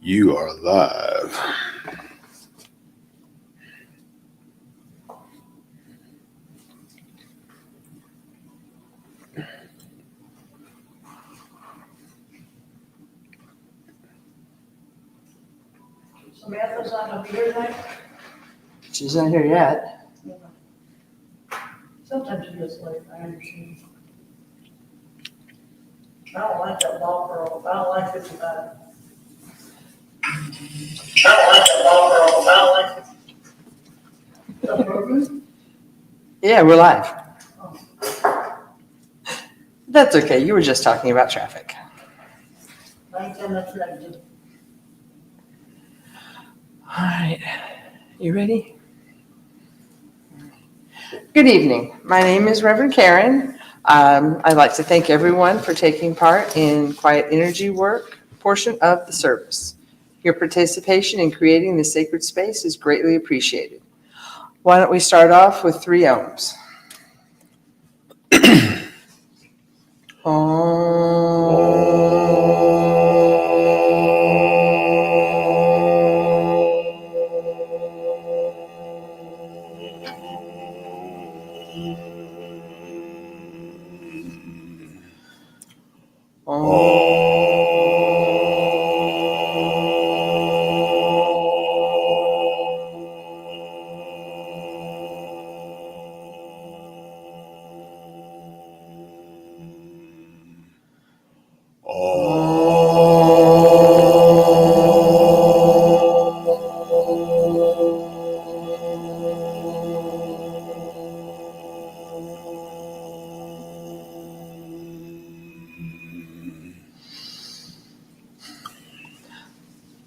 You are live. Samantha's not gonna be here tonight? She's not here yet. Sometimes it gets late, I understand. I don't like that ball girl, I don't like 55. I don't like that ball girl, I don't like 55. Is that proven? Yeah, we're live. Oh, That's okay. You were just talking about traffic. I ain't telling that right. All right. You ready? Good evening. My name is Reverend Karen. I'd like to thank everyone for taking part in Quiet Energy Work portion of the service. Your participation in creating this sacred space is greatly appreciated. Why don't we start off with 3 ohms?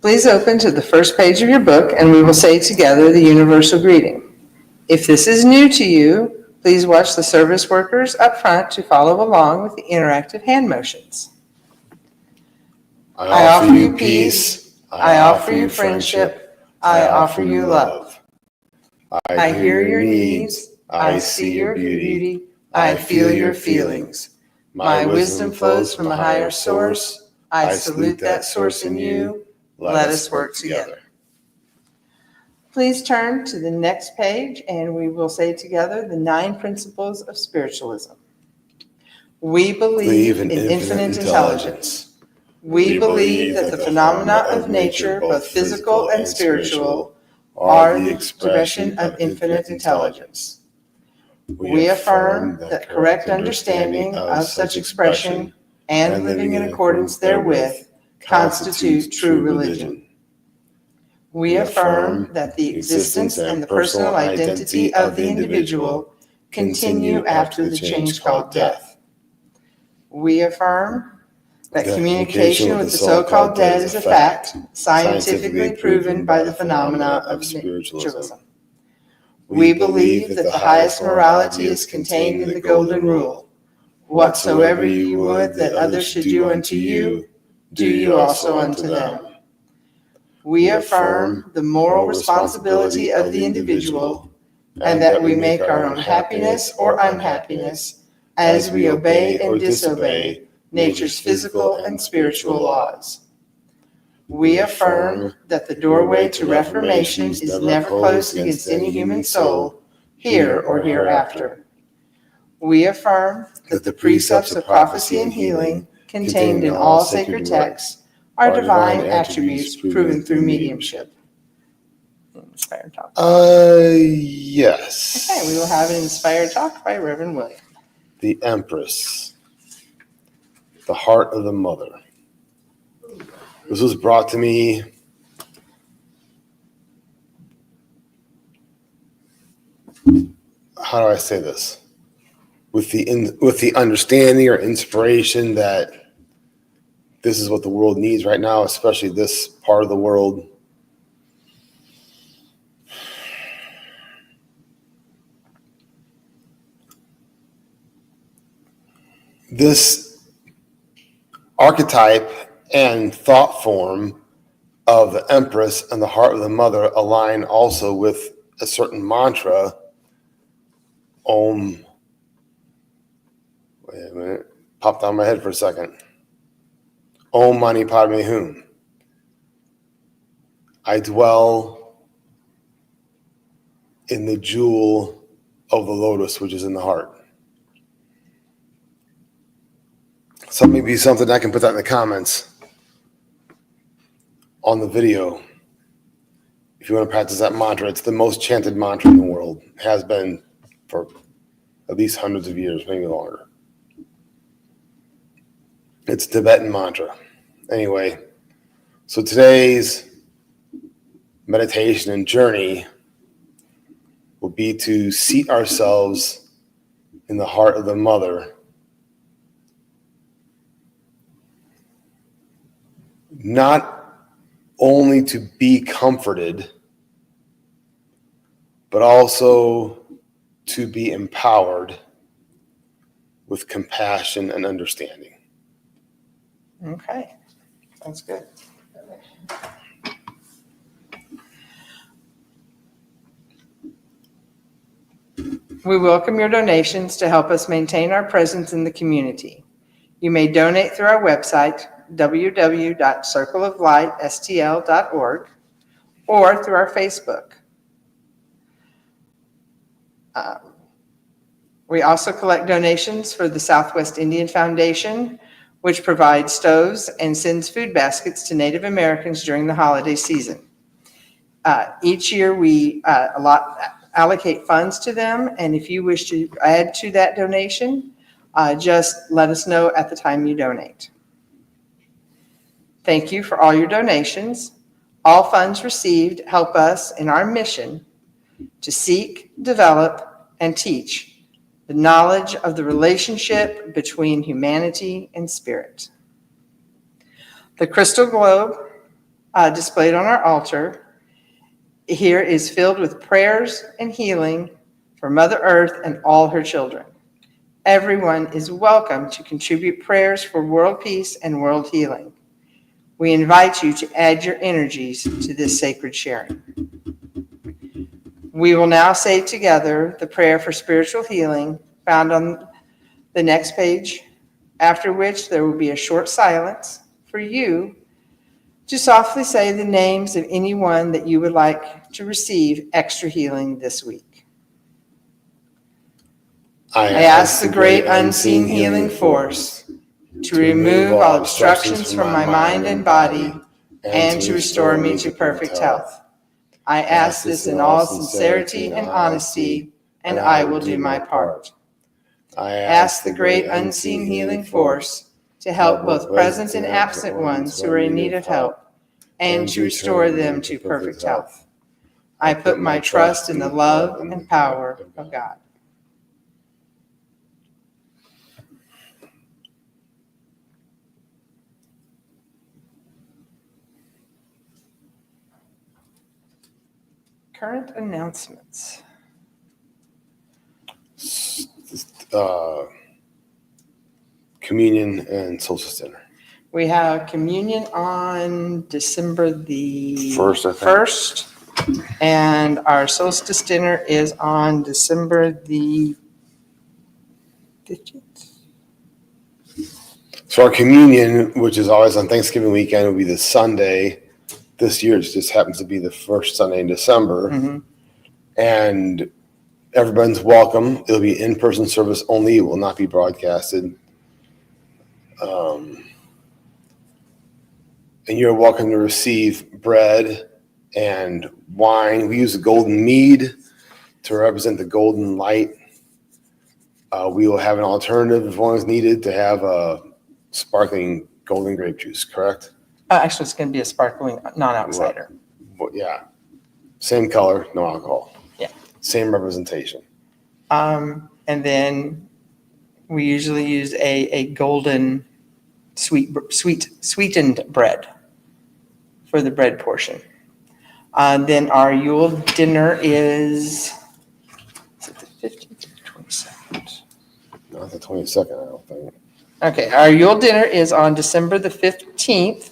Please open to the first page of your book and we will say together the universal greeting. If this is new to you, please watch the service workers up front to follow along with the interactive hand motions. I offer you peace. I offer you friendship. I offer you love. I hear your needs. I see your beauty. I feel your feelings. My wisdom flows from a higher source. I salute that source in you. Let us work together. Please turn to the next page and we will say together the 9 principles of spiritualism. We believe in infinite intelligence. We believe that the phenomena of nature, both physical and spiritual, are the expression of infinite intelligence. We affirm that correct understanding of such expression and living in accordance therewith constitute true religion. We affirm that the existence and the personal identity of the individual continue after the change called death. We affirm that communication with the so-called dead is a fact, scientifically proven by the phenomena of spiritualism. We believe that the highest morality is contained in the Golden Rule. Whatsoever you would that others should do unto you, do you also unto them. We affirm the moral responsibility of the individual and that we make our own happiness or unhappiness as we obey and disobey nature's physical and spiritual laws. We affirm that the doorway to reformation is never closed against any human soul, here or hereafter. We affirm that the precepts of prophecy and healing contained in all sacred texts are divine attributes proven through mediumship. Inspired talk. Yes. Okay, we will have an inspired talk by Reverend William. The Empress. The Heart of the Mother. This was brought to me how do I say this? With the understanding or inspiration that this is what the world needs right now, especially this part of the world. This archetype and thought form of the Empress and the Heart of the Mother align also with a certain mantra. Om. Wait a minute. Popped on my head for a second. Om Mani Padme Hum. I dwell in the jewel of the lotus, which is in the heart. So maybe something I can put that in the comments on the video. If you want to practice that mantra, it's the most chanted mantra in the world. It has been for at least hundreds of years, maybe longer. It's a Tibetan mantra. Anyway, so today's meditation and journey will be to seat ourselves in the heart of the mother, not only to be comforted, but also to be empowered with compassion and understanding. Okay, sounds good. We welcome your donations to help us maintain our presence in the community. You may donate through our website, www.circleoflightstl.org, or through our Facebook. We also collect donations for the Southwest Indian Foundation, which provides stoves and sends food baskets to Native Americans during the holiday season. Each year we allocate funds to them, and if you wish to add to that donation, just let us know at the time you donate. Thank you for all your donations. All funds received help us in our mission to seek, develop, and teach the knowledge of the relationship between humanity and spirit. The crystal globe displayed on our altar here is filled with prayers and healing for Mother Earth and all her children. Everyone is welcome to contribute prayers for world peace and world healing. We invite you to add your energies to this sacred sharing. We will now say together the prayer for spiritual healing found on the next page, after which there will be a short silence for you to softly say the names of anyone that you would like to receive extra healing this week. I ask the great unseen healing force to remove all obstructions from my mind and body and to restore me to perfect health. I ask this in all sincerity and honesty, and I will do my part. I ask the great unseen healing force to help both present and absent ones who are in need of help and to restore them to perfect health. I put my trust in the love and power of God. Current announcements. Communion and solstice dinner. We have communion on December the 1st, and our solstice dinner is on December the 15th. So our communion, which is always on Thanksgiving weekend, will be the Sunday. This year it just happens to be the first Sunday in December. Mm-hmm. And everyone's welcome. It'll be in-person service only. It will not be broadcasted. And you're welcome to receive bread and wine. We use the golden mead to represent the golden light. We will have an alternative if one is needed to have a sparkling golden grape juice, correct? Actually, it's going to be a sparkling non-outsider. Well, yeah. Same color, no alcohol. Yeah. Same representation. And then we usually use a golden sweetened bread for the bread portion. Then our Yule dinner is it the 15th or the 22nd? Not the 22nd, I don't think. Okay, our Yule dinner is on December the 15th.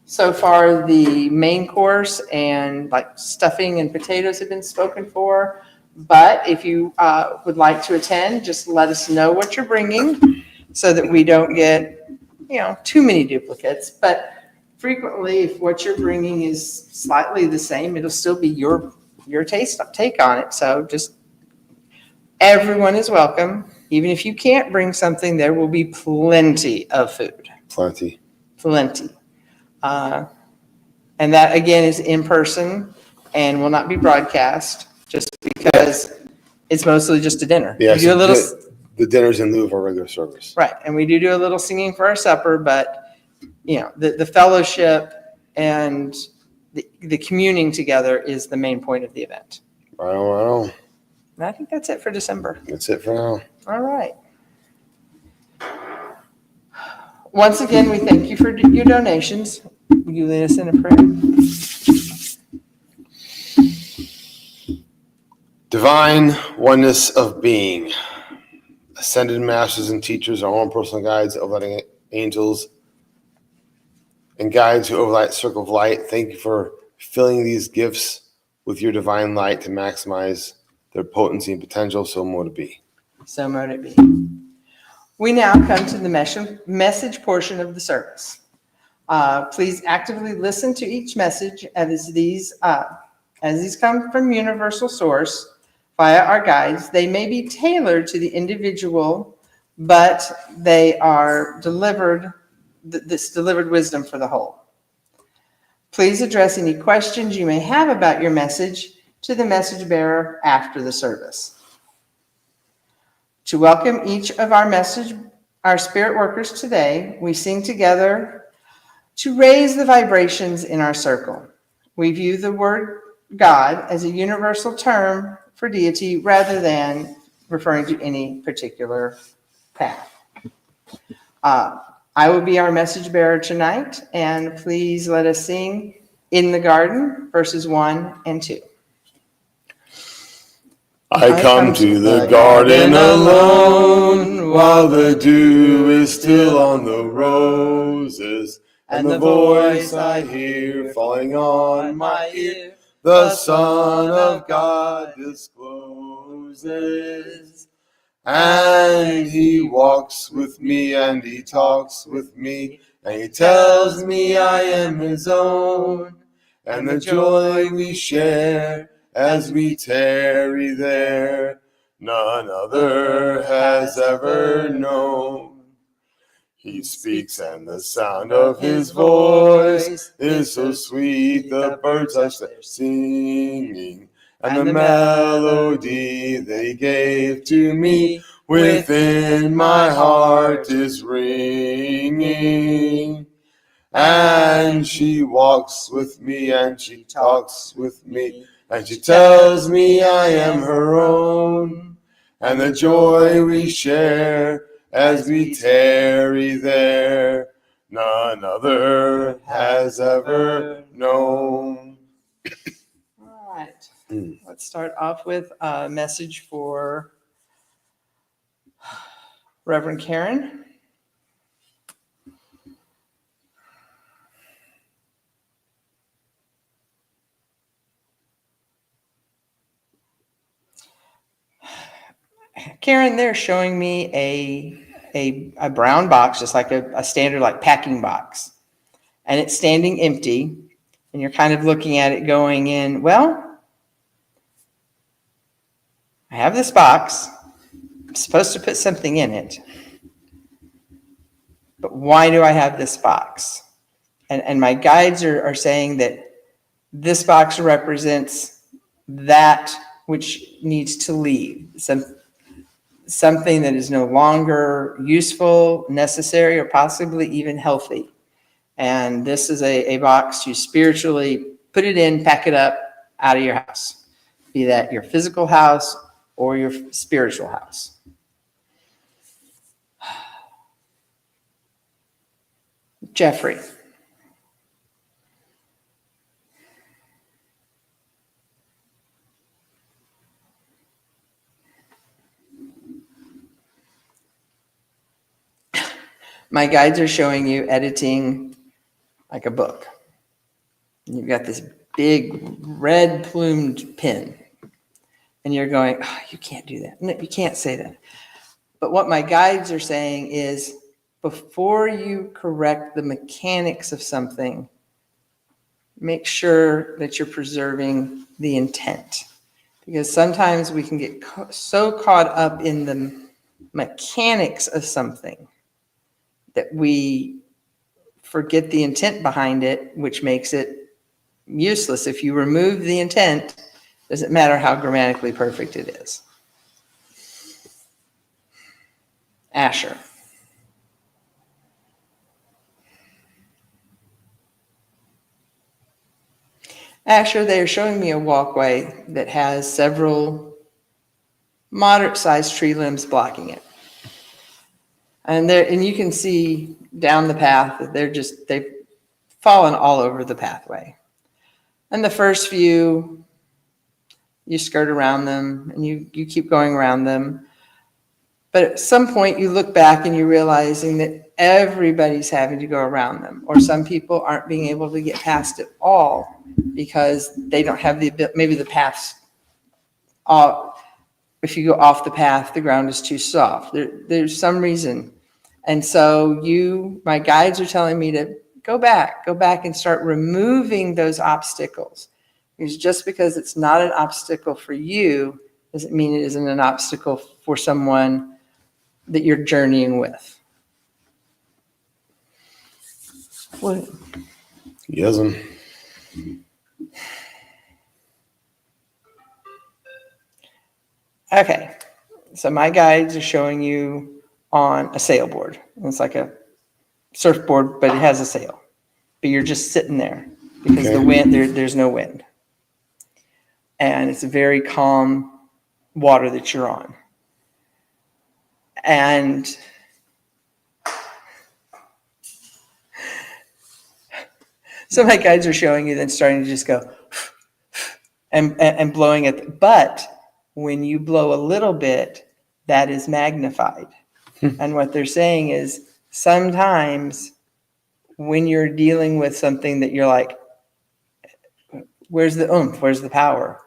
So far, the main course and like stuffing and potatoes have been spoken for. But if you would like to attend, just let us know what you're bringing so that we don't get, too many duplicates. But frequently, if what you're bringing is slightly the same, it'll still be your take on it. So just everyone is welcome. Even if you can't bring something, there will be plenty of food. Plenty. And that, again, is in person and will not be broadcast just because it's mostly just a dinner. Yeah, We do a little, the dinner's in lieu of our regular service. right, and we do a little singing for our supper, but, the fellowship and the communing together is the main point of the event. Right on. And I think that's it for December. That's it for now. All right. Once again, we thank you for your donations. Will you lead us in a prayer? Divine oneness of being. Ascended masters and teachers, our own personal guides, overlighting angels, and guides who overlight the circle of light. Thank you for filling these gifts with your divine light to maximize their potency and potential. So mote it be. So mote it be. We now come to the message portion of the service. Please actively listen to each message as these come from universal source via our guides. They may be tailored to the individual, but they are delivered wisdom for the whole. Please address any questions you may have about your message to the message bearer after the service. To welcome each of our spirit workers today, we sing together to raise the vibrations in our circle. We view the word God as a universal term for deity rather than referring to any particular path. I will be our message bearer tonight, and please let us sing In the Garden, verses 1 and 2. I come to the garden alone while the dew is still on the roses, and the voice I hear falling on my ear, the Son of God discloses. And he walks with me and he talks with me, and he tells me I am his own, and the joy we share as we tarry there, none other has ever known. He speaks and the sound of his voice is so sweet, the birds are singing, and the melody they gave to me within my heart is ringing. And she walks with me and she talks with me, and she tells me I am her own, and the joy we share as we tarry there, none other has ever known. All right. Let's start off with a message for Reverend Karen. Karen, they're showing me a brown box, just like a standard like packing box, and it's standing empty, and you're kind of looking at it going in, well, I have this box. I'm supposed to put something in it, but why do I have this box? And my guides are saying that this box represents that which needs to leave, something that is no longer useful, necessary, or possibly even healthy. And this is a box to spiritually put it in, pack it up out of your house, be that your physical house or your spiritual house. Jeffrey. My guides are showing you editing like a book. You've got this big red plumed pen, and you're going, oh, you can't do that. No, you can't say that. But what my guides are saying is before you correct the mechanics of something, make sure that you're preserving the intent. Because sometimes we can get so caught up in the mechanics of something that we forget the intent behind it, which makes it useless. If you remove the intent, doesn't matter how grammatically perfect it is. Asher. Asher, they are showing me a walkway that has several moderate-sized tree limbs blocking it. And you can see down the path that they've fallen all over the pathway. And the first few, you skirt around them and you keep going around them. But at some point you look back and you're realizing that everybody's having to go around them, or some people aren't being able to get past it all because they don't have the ability, maybe the paths, if you go off the path, the ground is too soft. There's some reason. And so my guides are telling me to go back and start removing those obstacles. Because just because it's not an obstacle for you doesn't mean it isn't an obstacle for someone that you're journeying with. What? Yes'm. Okay, so my guides are showing you on a sailboard. It's like a surfboard, but it has a sail. But you're just sitting there because the wind, there's no wind. And it's a very calm water that you're on. And so my guides are showing you then starting to just go and blowing it. But when you blow a little bit, that is magnified. And what they're saying is sometimes when you're dealing with something that you're like, where's the oomph? Where's the power?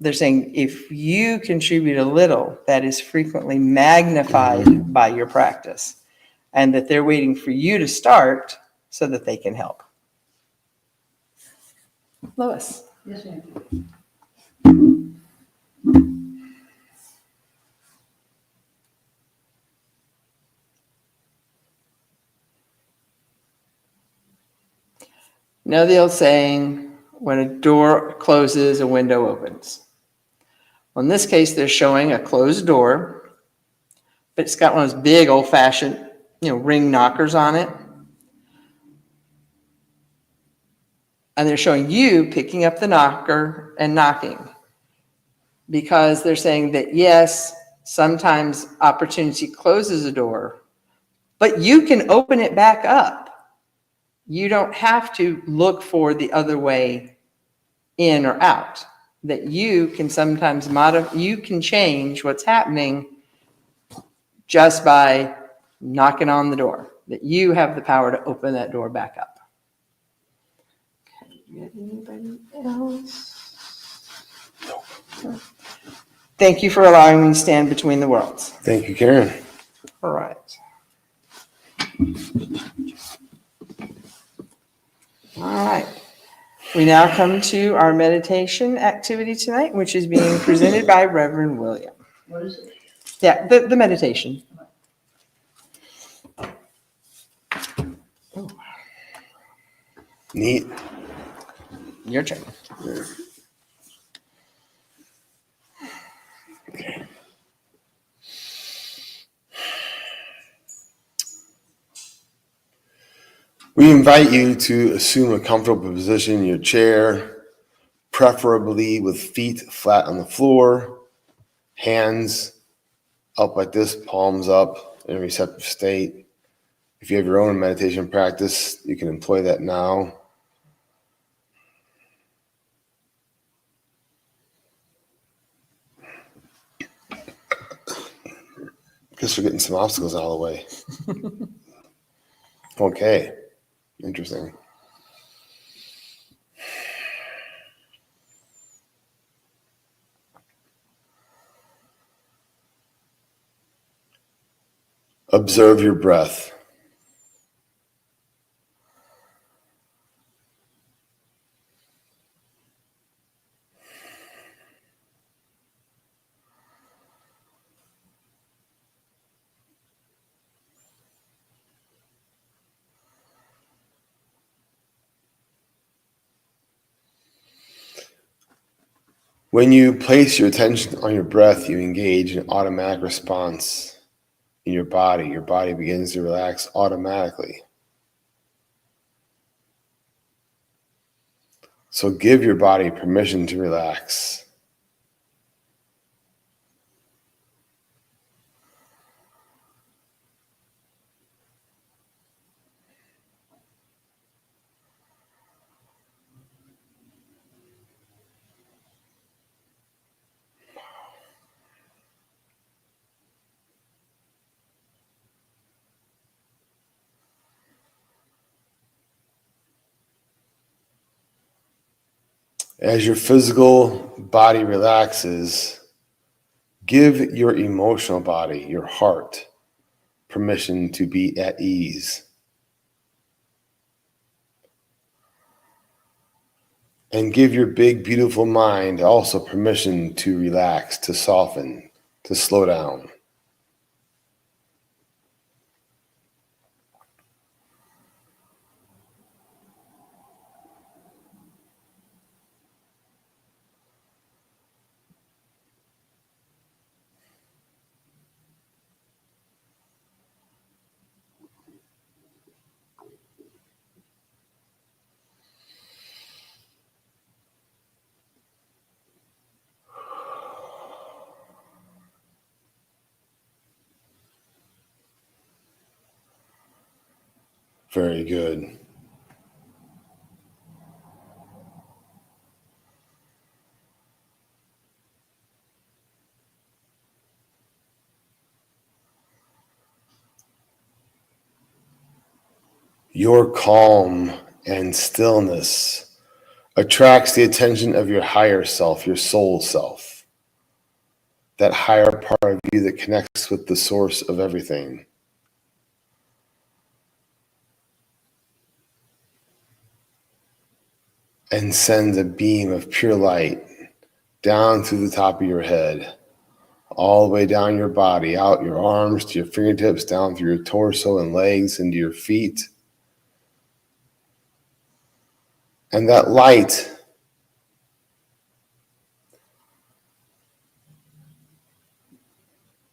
They're saying if you contribute a little, that is frequently magnified by your practice, and that they're waiting for you to start so that they can help. Lois. Yes, ma'am. You know the old saying, when a door closes, a window opens. Well, in this case, they're showing a closed door, but it's got one of those big old-fashioned, ring knockers on it. And they're showing you picking up the knocker and knocking, because they're saying that, yes, sometimes opportunity closes a door, but you can open it back up. You don't have to look for the other way in or out. That you can sometimes you can change what's happening just by knocking on the door. That you have the power to open that door back up. Okay, anybody else? No. Thank you for allowing me to stand between the worlds. Thank you, Karen. All right. All right. We now come to our meditation activity tonight, which is being presented by Reverend William. What is it? Yeah, the meditation. Neat. Your turn. Okay. We invite you to assume a comfortable position in your chair, preferably with feet flat on the floor, hands up like this, palms up in a receptive state. If you have your own meditation practice, you can employ that now. Guess we're getting some obstacles out of the way. Okay, interesting. Observe your breath. When you place your attention on your breath, you engage in automatic response in your body. Your body begins to relax automatically. So give your body permission to relax. As your physical body relaxes, give your emotional body, your heart, permission to be at ease. And give your big, beautiful mind also permission to relax, to soften, to slow down. Very good. Your calm and stillness attracts the attention of your higher self, your soul self, that higher part of you that connects with the source of everything. And sends a beam of pure light down through the top of your head, all the way down your body, out your arms to your fingertips, down through your torso and legs into your feet. And that light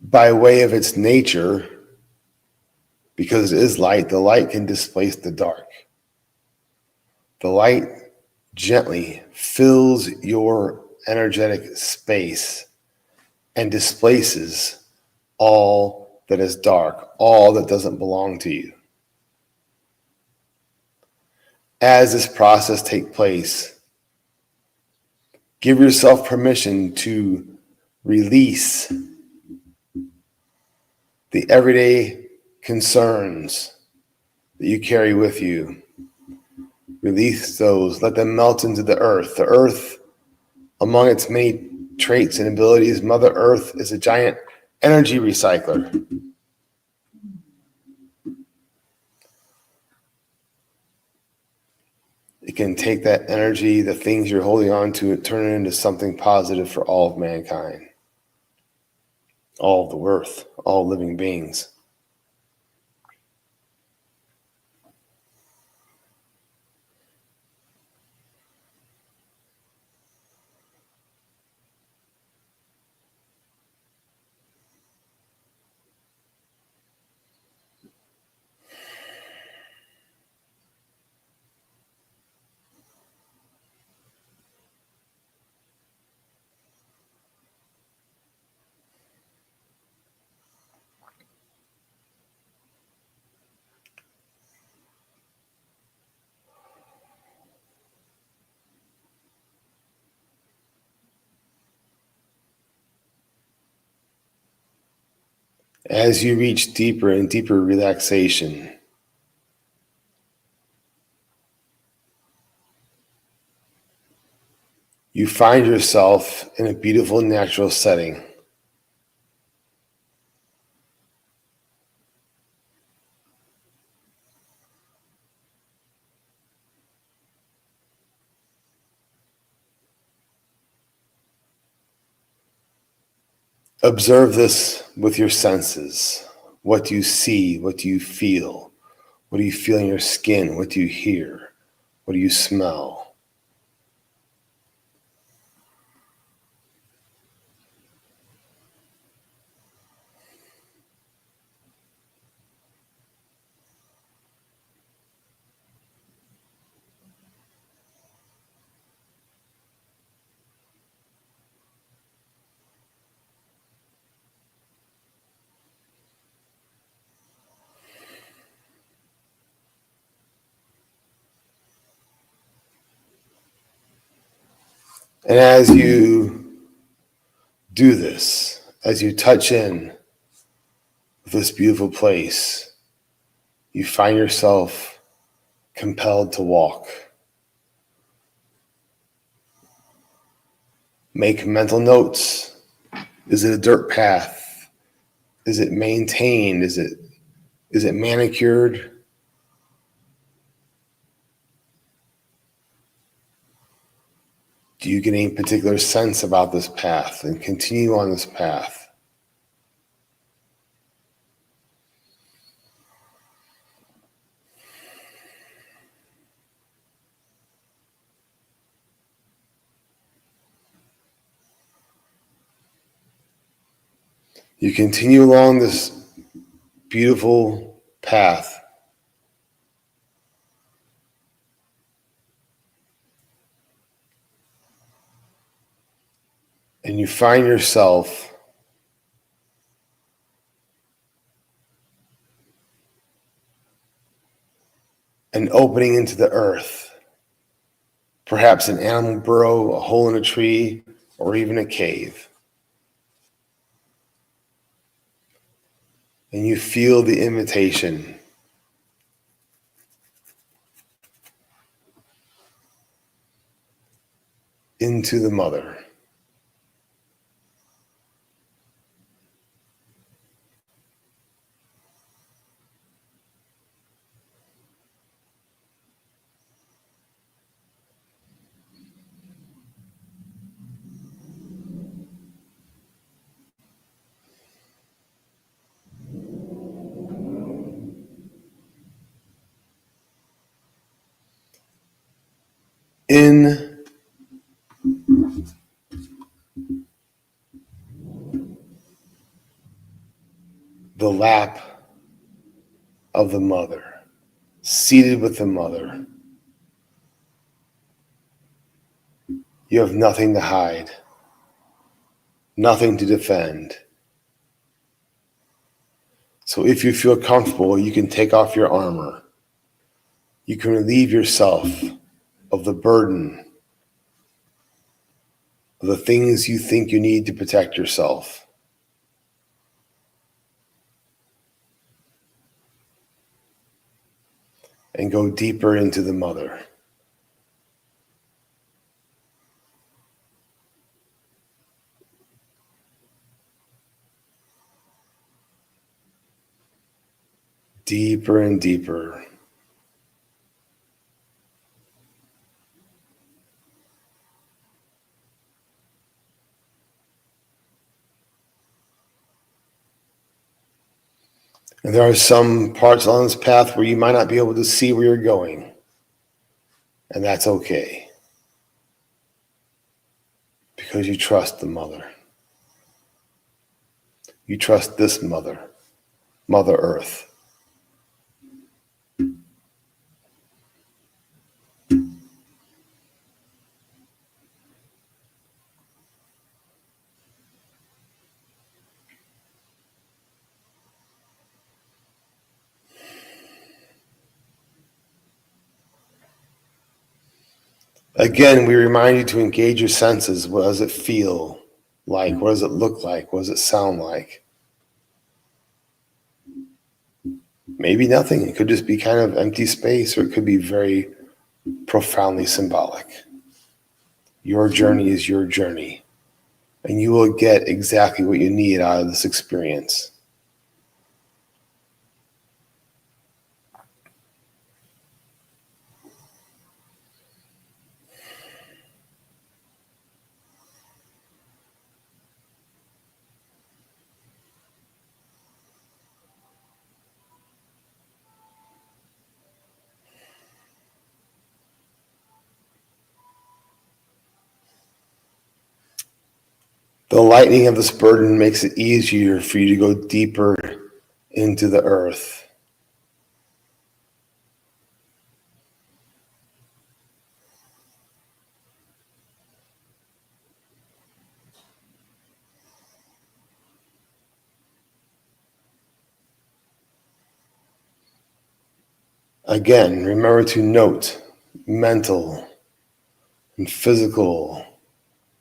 by way of its nature, because it is light, the light can displace the dark. The light gently fills your energetic space and displaces all that is dark, all that doesn't belong to you. As this process takes place, give yourself permission to release the everyday concerns that you carry with you. Release those, let them melt into the earth. The earth, among its many traits and abilities, Mother Earth is a giant energy recycler. It can take that energy, the things you're holding on to, and turn it into something positive for all of mankind, all of the earth, all living beings. As you reach deeper and deeper relaxation, you find yourself in a beautiful natural setting. Observe this with your senses. What do you see? What do you feel? What do you feel in your skin? What do you hear? What do you smell? And as you do this, as you touch in with this beautiful place, you find yourself compelled to walk. Make mental notes. Is it a dirt path? Is it maintained? Is it manicured? Do you get any particular sense about this path and continue on this path? You continue along this beautiful path. And you find yourself an opening into the earth, perhaps an animal burrow, a hole in a tree, or even a cave. And you feel the invitation into the mother. In the lap of the mother, seated with the mother, you have nothing to hide, nothing to defend. So if you feel comfortable, you can take off your armor. You can relieve yourself of the burden of the things you think you need to protect yourself. And go deeper into the mother. Deeper and deeper. And there are some parts on this path where you might not be able to see where you're going. And that's okay. Because you trust the mother. You trust this mother, Mother Earth. Again, we remind you to engage your senses. What does it feel like? What does it look like? What does it sound like? Maybe nothing. It could just be kind of empty space, or it could be very profoundly symbolic. Your journey is your journey, and you will get exactly what you need out of this experience. The lightening of this burden makes it easier for you to go deeper into the earth. Again, remember to note mental and physical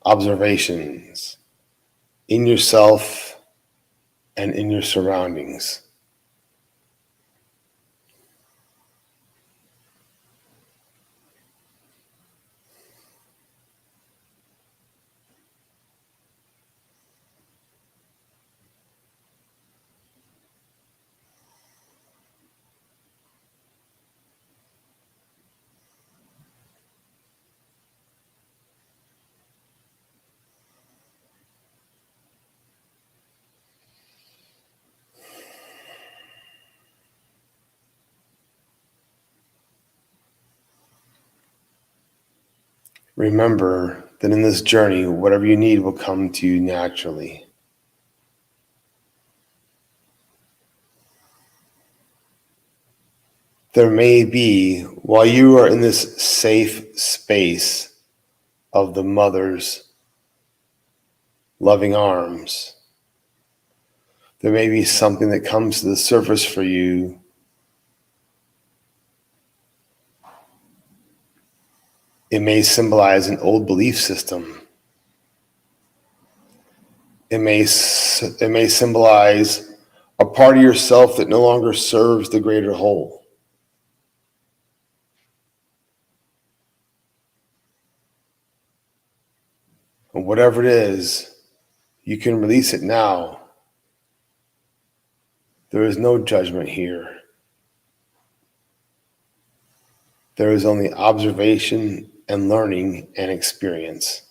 observations in yourself and in your surroundings. Remember that in this journey, whatever you need will come to you naturally. There may be, while you are in this safe space of the mother's loving arms, there may be something that comes to the surface for you It may symbolize an old belief system. It may symbolize a part of yourself that no longer serves the greater whole. And whatever it is, you can release it now. There is no judgment here. There is only observation and learning and experience.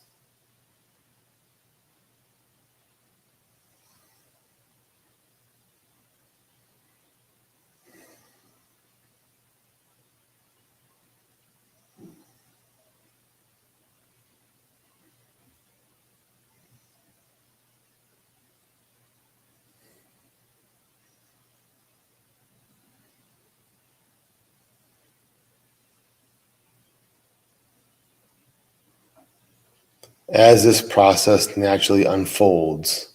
As this process naturally unfolds,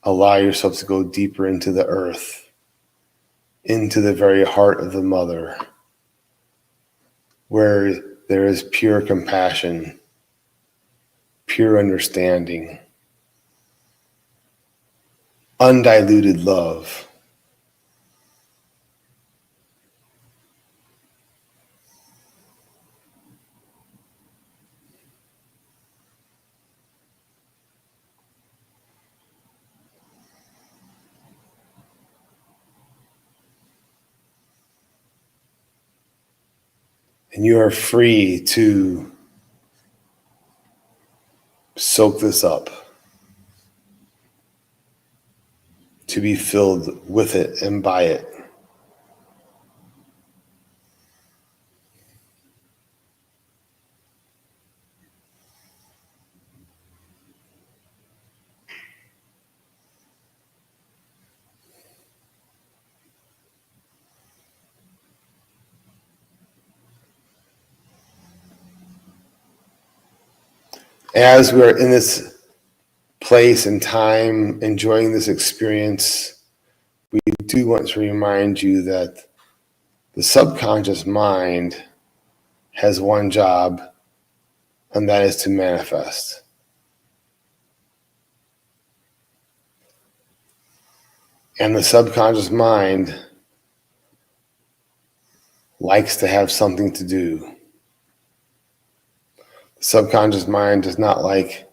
allow yourself to go deeper into the earth, into the very heart of the mother, where there is pure compassion, pure understanding, undiluted love. And you are free to soak this up, to be filled with it and by it. As we are in this place and time, enjoying this experience, we do want to remind you that the subconscious mind has one job, and that is to manifest. And the subconscious mind likes to have something to do. The subconscious mind does not like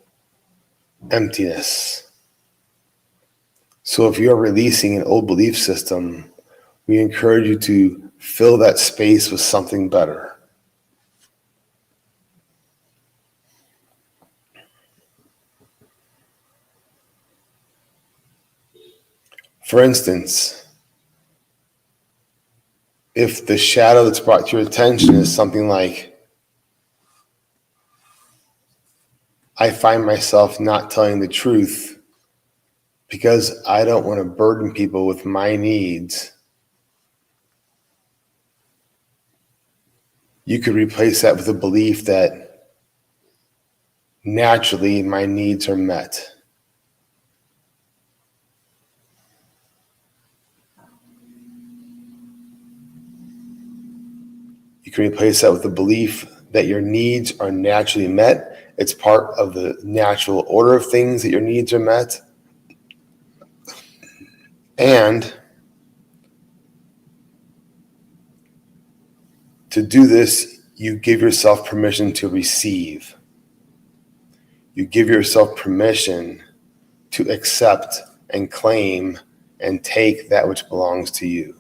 emptiness. So if you're releasing an old belief system, we encourage you to fill that space with something better. For instance, if the shadow that's brought to your attention is something like, I find myself not telling the truth because I don't want to burden people with my needs, you could replace that with a belief that naturally my needs are met. You can replace that with the belief that your needs are naturally met. It's part of the natural order of things that your needs are met. And to do this, you give yourself permission to receive. You give yourself permission to accept and claim and take that which belongs to you.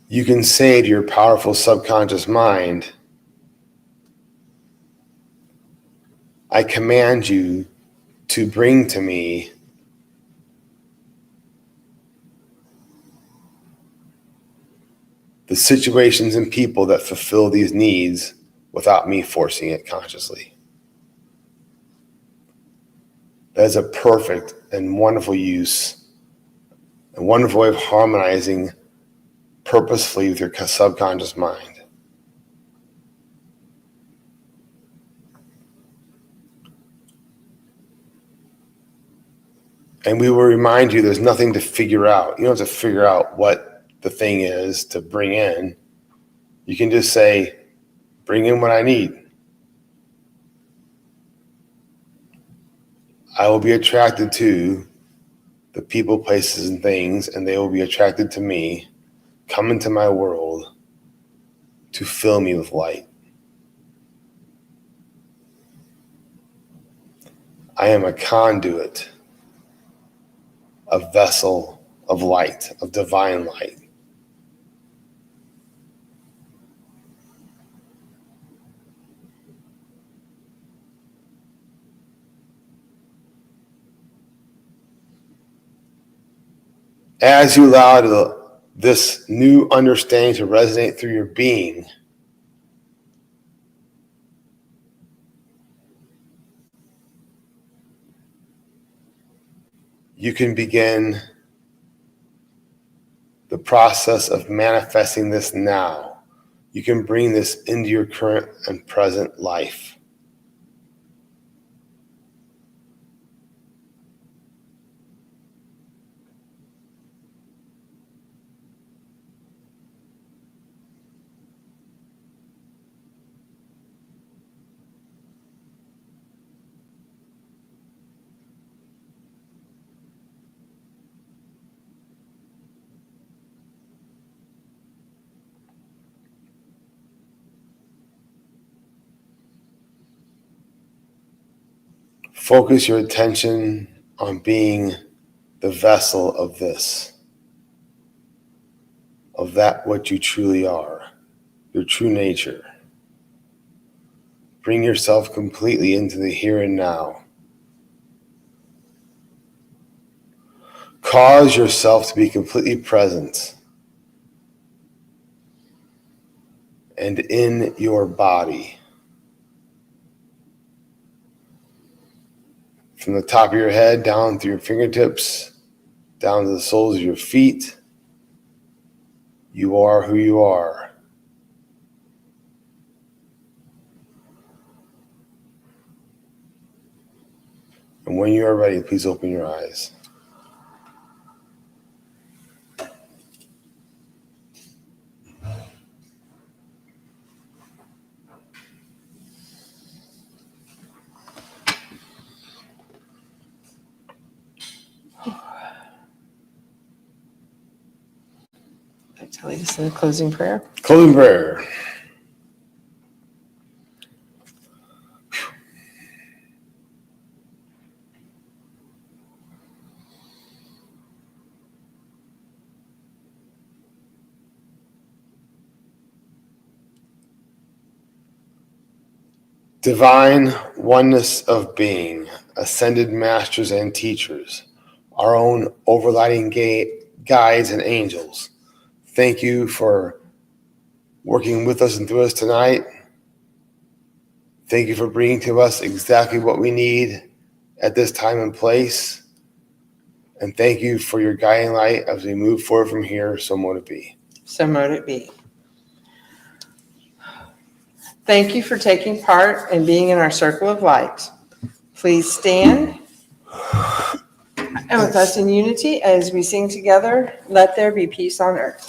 You can say to your powerful subconscious mind, I command you to bring to me the situations and people that fulfill these needs without me forcing it consciously. That is a perfect and wonderful use, a wonderful way of harmonizing purposefully with your subconscious mind. And we will remind you there's nothing to figure out. You don't have to figure out what the thing is to bring in. You can just say, bring in what I need. I will be attracted to the people, places, and things, and they will be attracted to me, come into my world to fill me with light. I am a conduit, a vessel of light, of divine light. As you allow this new understanding to resonate through your being, you can begin the process of manifesting this now. You can bring this into your current and present life. Focus your attention on being the vessel of this, of that what you truly are, your true nature. Bring yourself completely into the here and now. Cause yourself to be completely present and in your body. From the top of your head down through your fingertips, down to the soles of your feet, you are who you are. And when you are ready, please open your eyes. I'll lead us in a closing prayer. Closing prayer. Divine oneness of being, ascended masters and teachers, our own overriding guides and angels. Thank you for working with us and through us tonight. Thank you for bringing to us exactly what we need at this time and place. And thank you for your guiding light as we move forward from here. So mote it be. So mote it be. Thank you for taking part and being in our circle of light. Please stand And with us in unity, as we sing together, let there be peace on earth.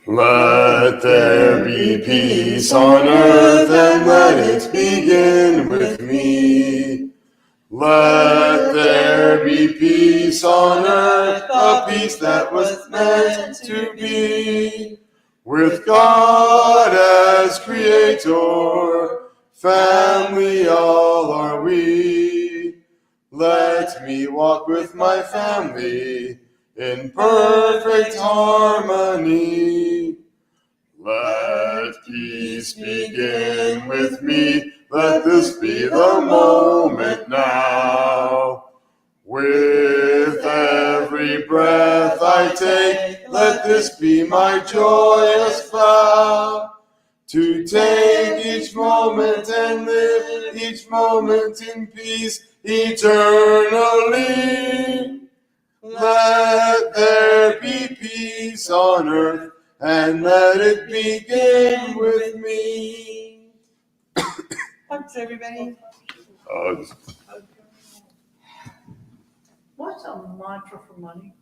Let there be peace on earth, and let it begin with me. Let there be peace on earth, a peace that was meant to be. With God as creator, family all are we. Let me walk with my family in perfect harmony. Let peace begin with me. Let this be the moment now. With every breath I take, let this be my joyous vow. To take each moment and live each moment in peace eternally. Let there be peace on earth, and let it begin with me. Thanks, everybody. What's a mantra for money?